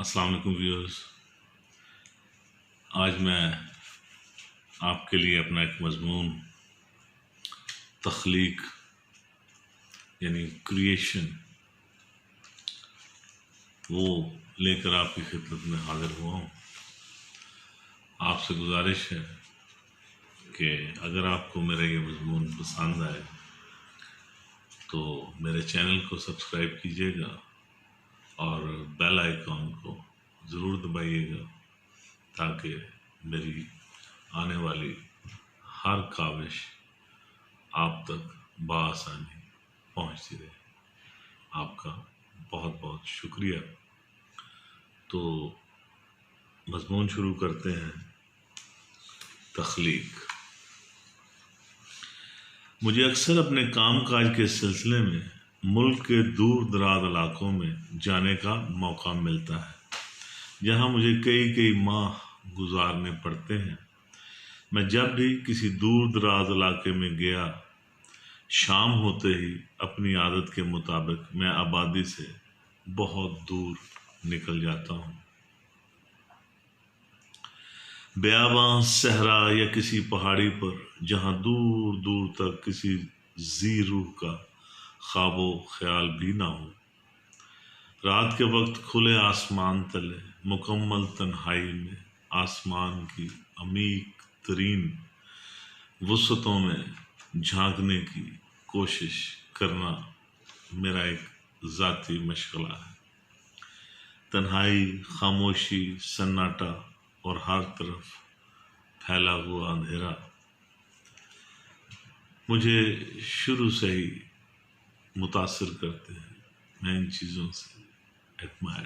السلام علیکم ویورز، آج میں آپ کے لیے اپنا ایک مضمون تخلیق یعنی کریشن وہ لے کر آپ کی خدمت میں حاضر ہوا ہوں۔ آپ سے گزارش ہے کہ اگر آپ کو میرا یہ مضمون پسند آئے تو میرے چینل کو سبسکرائب کیجیے گا اور بیل آئیکن کو ضرور دبائیے گا تاکہ میری آنے والی ہر کاوش آپ تک بآسانی پہنچتی رہے۔ آپ کا بہت بہت شکریہ۔ تو مضمون شروع کرتے ہیں۔ تخلیق۔ مجھے اکثر اپنے کام کاج کے سلسلے میں ملک کے دور دراز علاقوں میں جانے کا موقع ملتا ہے، جہاں مجھے کئی ماہ گزارنے پڑتے ہیں۔ میں جب بھی کسی دور دراز علاقے میں گیا، شام ہوتے ہی اپنی عادت کے مطابق میں آبادی سے بہت دور نکل جاتا ہوں۔ بیاباں، صحرا یا کسی پہاڑی پر جہاں دور دور تک کسی ذی روح کا خواب و خیال بھی نہ ہو۔ رات کے وقت کھلے آسمان تلے مکمل تنہائی میں آسمان کی عمیق ترین وسعتوں میں جھانکنے کی کوشش کرنا میرا ایک ذاتی مشغلہ ہے۔ تنہائی، خاموشی، سناٹا اور ہر طرف پھیلا ہوا اندھیرا مجھے شروع سے ہی متاثر کرتے ہیں۔ میں ان چیزوں سے ایڈمائر۔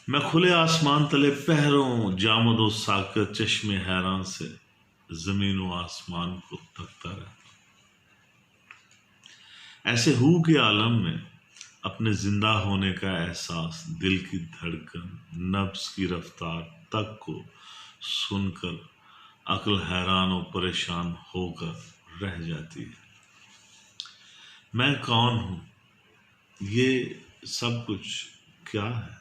میں کھلے آسمان تلے پہروں جامد و ساکت چشم حیران سے زمین و آسمان کو تکتا رہتا ہوں۔ ایسے ہو کے عالم میں اپنے زندہ ہونے کا احساس، دل کی دھڑکن، نبض کی رفتار تک کو سن کر عقل حیران و پریشان ہو کر رہ جاتی ہے۔ میں کون ہوں؟ یہ سب کچھ کیا ہے؟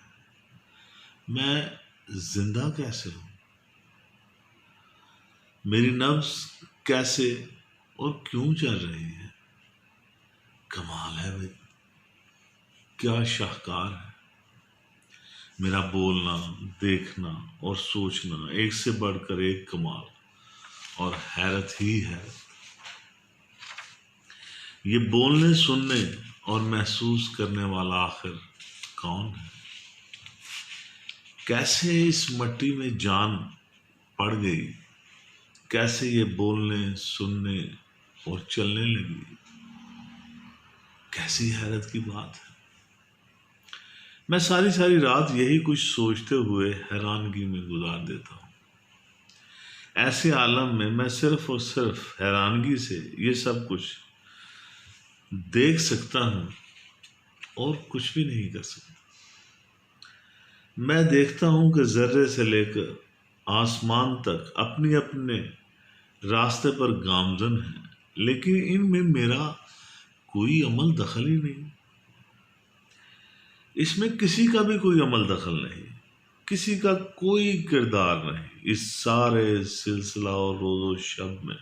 میں زندہ کیسے ہوں؟ میری نبض کیسے اور کیوں چل رہی ہے؟ کمال ہے بھائی، کیا شاہکار ہے۔ میرا بولنا، دیکھنا اور سوچنا ایک سے بڑھ کر ایک کمال اور حیرت ہی ہے۔ یہ بولنے، سننے اور محسوس کرنے والا آخر کون ہے؟ کیسے اس مٹی میں جان پڑ گئی؟ کیسے یہ بولنے، سننے اور چلنے لگی؟ کیسی حیرت کی بات ہے۔ میں ساری رات یہی کچھ سوچتے ہوئے حیرانگی میں گزار دیتا ہوں۔ ایسے عالم میں صرف اور صرف حیرانگی سے یہ سب کچھ دیکھ سکتا ہوں اور کچھ بھی نہیں کر سکتا۔ میں دیکھتا ہوں کہ ذرے سے لے کر آسمان تک اپنے راستے پر گامزن ہیں، لیکن ان میں میرا کوئی عمل دخل ہی نہیں۔ اس میں کسی کا بھی کوئی عمل دخل نہیں، کسی کا کوئی کردار نہیں۔ اس سارے سلسلہ اور روز و شب میں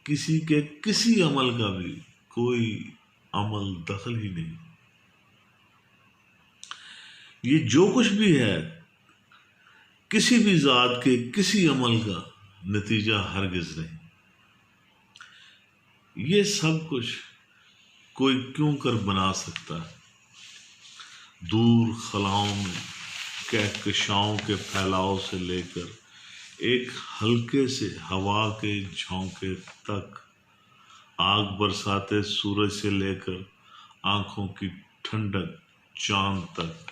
کسی کے کسی عمل کا بھی کوئی عمل دخل ہی نہیں۔ یہ جو کچھ بھی ہے کسی بھی ذات کے کسی عمل کا نتیجہ ہرگز نہیں۔ یہ سب کچھ کوئی کیوں کر بنا سکتا ہے؟ دور خلاؤں میں کہکشاؤں کے پھیلاؤ سے لے کر ایک ہلکے سے ہوا کے جھونکے تک، آگ برساتے سورج سے لے کر آنکھوں کی ٹھنڈک چاند تک،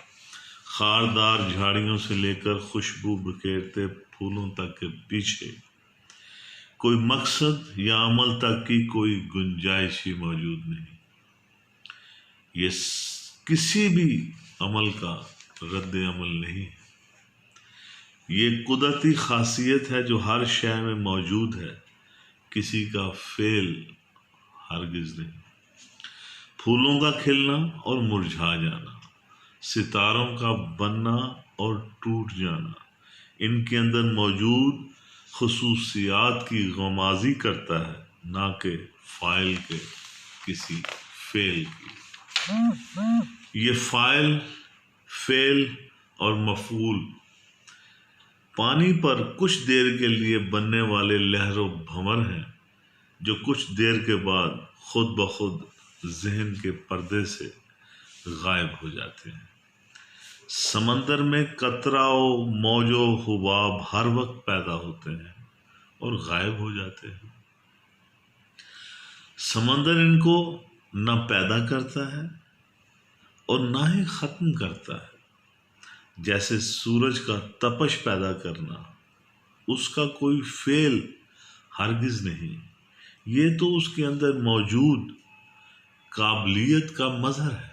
خاردار جھاڑیوں سے لے کر خوشبو بکھیرتے پھولوں تک کے پیچھے کوئی مقصد یا عمل تک کی کوئی گنجائش ہی موجود نہیں۔ یہ کسی بھی عمل کا رد عمل نہیں ہے۔ یہ قدرتی خاصیت ہے جو ہر شے میں موجود ہے، کسی کا فعل ہرگز نہیں۔ پھولوں کا کھلنا اور مرجھا جانا، ستاروں کا بننا اور ٹوٹ جانا ان کے اندر موجود خصوصیات کی غمازی کرتا ہے، نہ کہ فاعل کے کسی فعل کی۔ یہ فاعل، فعل اور مفعول پانی پر کچھ دیر کے لیے بننے والے لہر و بھنور ہیں جو کچھ دیر کے بعد خود بخود ذہن کے پردے سے غائب ہو جاتے ہیں۔ سمندر میں قطرہ و موج و حباب ہر وقت پیدا ہوتے ہیں اور غائب ہو جاتے ہیں۔ سمندر ان کو نہ پیدا کرتا ہے اور نہ ہی ختم کرتا ہے۔ جیسے سورج کا تپش پیدا کرنا، اس کا کوئی فعل ہرگز نہیں، یہ تو اس کے اندر موجود قابلیت کا مظہر ہے۔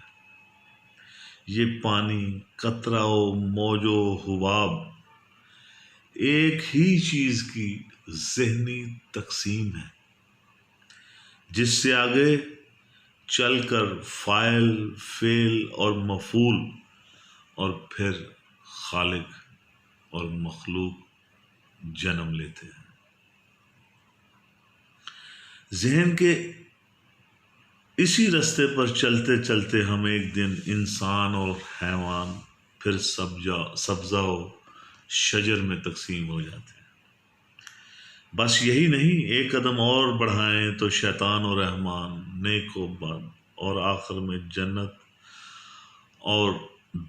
یہ پانی، قطرہ و موج و حباب ایک ہی چیز کی ذہنی تقسیم ہے، جس سے آگے چل کر فاعل، فعل اور مفعول اور پھر خالق اور مخلوق جنم لیتے ہیں۔ ذہن کے اسی رستے پر چلتے چلتے ہم ایک دن انسان اور حیوان، پھر سبزہ و شجر میں تقسیم ہو جاتے ہیں۔ بس یہی نہیں، ایک قدم اور بڑھائیں تو شیطان و رحمان، نیک و بد، اور آخر میں جنت اور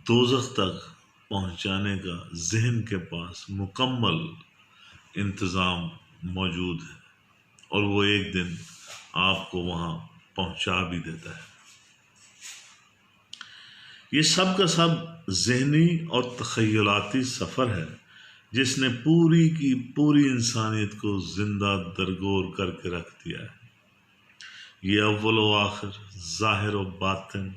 دوزخ تک پہنچانے کا ذہن کے پاس مکمل انتظام موجود ہے، اور وہ ایک دن آپ کو وہاں پہنچا بھی دیتا ہے۔ یہ سب کا سب ذہنی اور تخیلاتی سفر ہے جس نے پوری کی پوری انسانیت کو زندہ درگور کر کے رکھ دیا ہے۔ یہ اول و آخر، ظاہر و باطن،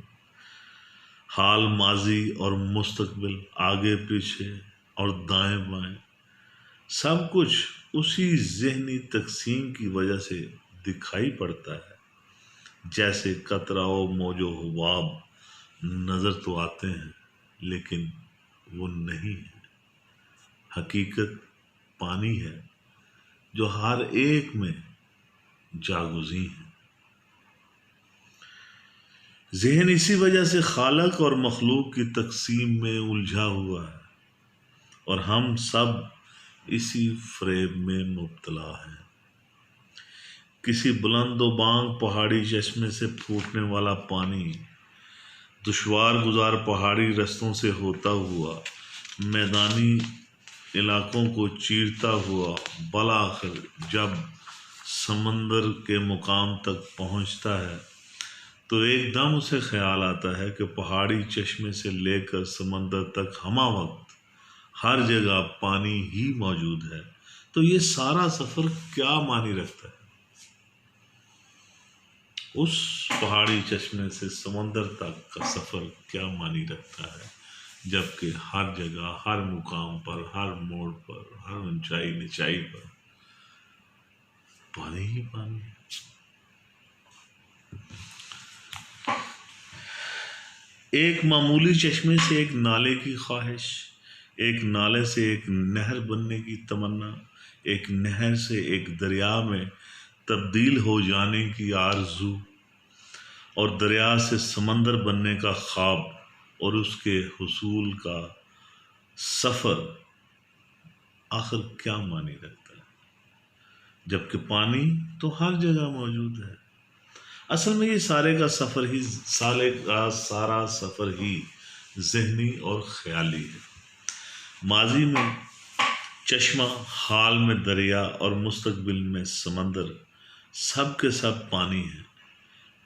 حال ماضی اور مستقبل، آگے پیچھے اور دائیں بائیں، سب کچھ اسی ذہنی تقسیم کی وجہ سے دکھائی پڑتا ہے۔ جیسے قطرہ و موج و حباب نظر تو آتے ہیں لیکن وہ نہیں ہے، حقیقت پانی ہے جو ہر ایک میں جاگزیں ہے۔ ذہن اسی وجہ سے خالق اور مخلوق کی تقسیم میں الجھا ہوا ہے، اور ہم سب اسی فریب میں مبتلا ہیں۔ کسی بلند و بانگ پہاڑی چشمے سے پھوٹنے والا پانی دشوار گزار پہاڑی رستوں سے ہوتا ہوا میدانی علاقوں کو چیرتا ہوا بالآخر جب سمندر کے مقام تک پہنچتا ہے تو ایک دم اسے خیال آتا ہے کہ پہاڑی چشمے سے لے کر سمندر تک ہمہ وقت ہر جگہ پانی ہی موجود ہے، تو یہ سارا سفر کیا معنی رکھتا ہے؟ اس پہاڑی چشمے سے سمندر تک کا سفر کیا معنی رکھتا ہے جبکہ ہر جگہ، ہر مقام پر، ہر موڑ پر، ہر اونچائی نچائی پر پانی ہی پانی ہے۔ ایک معمولی چشمے سے ایک نالے کی خواہش، ایک نالے سے ایک نہر بننے کی تمنا، ایک نہر سے ایک دریا میں تبدیل ہو جانے کی آرزو، اور دریا سے سمندر بننے کا خواب، اور اس کے حصول کا سفر آخر کیا معنی رکھتا ہے جبکہ پانی تو ہر جگہ موجود ہے؟ اصل میں یہ سارا سفر ہی ذہنی اور خیالی ہے۔ ماضی میں چشمہ، حال میں دریا اور مستقبل میں سمندر، سب کے سب پانی ہیں۔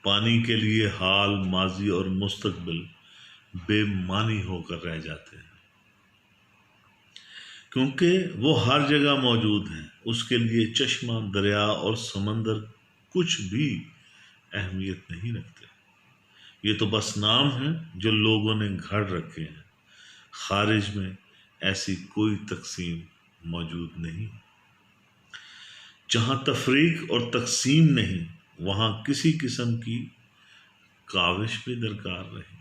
پانی کے لیے حال، ماضی اور مستقبل بے معنی ہو کر رہ جاتے ہیں کیونکہ وہ ہر جگہ موجود ہیں۔ اس کے لیے چشمہ، دریا اور سمندر کچھ بھی اہمیت نہیں رکھتے، یہ تو بس نام ہیں جو لوگوں نے گھڑ رکھے ہیں۔ خارج میں ایسی کوئی تقسیم موجود نہیں۔ جہاں تفریق اور تقسیم نہیں، وہاں کسی قسم کی کاوش بھی درکار رہی،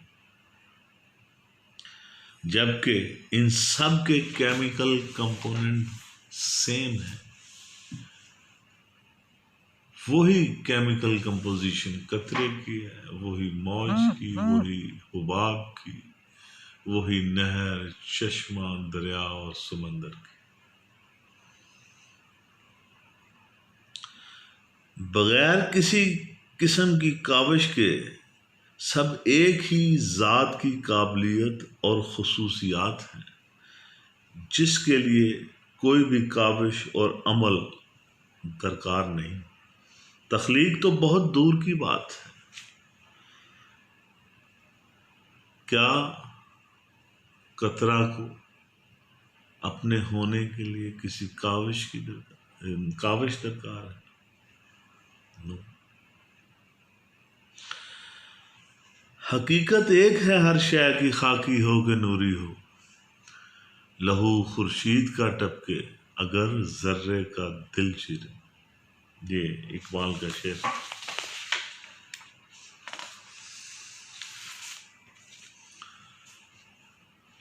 جبکہ ان سب کے کیمیکل کمپوننٹ سیم ہیں، وہی کیمیکل کمپوزیشن قطرے کی ہے، وہی موج کی، وہی حباب کی، وہی نہر، چشمہ، دریا اور سمندر کی۔ بغیر کسی قسم کی کاوش کے سب ایک ہی ذات کی قابلیت اور خصوصیات ہیں، جس کے لیے کوئی بھی کاوش اور عمل درکار نہیں۔ تخلیق تو بہت دور کی بات ہے، کیا قطرہ کو اپنے ہونے کے لیے کسی کاوش درکار ہے؟ No۔ حقیقت ایک ہے، ہر شے کی، خاکی ہو کہ نوری ہو، لہو خورشید کا ٹپکے اگر ذرے کا دل چیرے۔ یہ اقبال کا شعر۔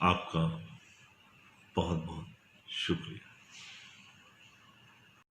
آپ کا بہت بہت شکریہ۔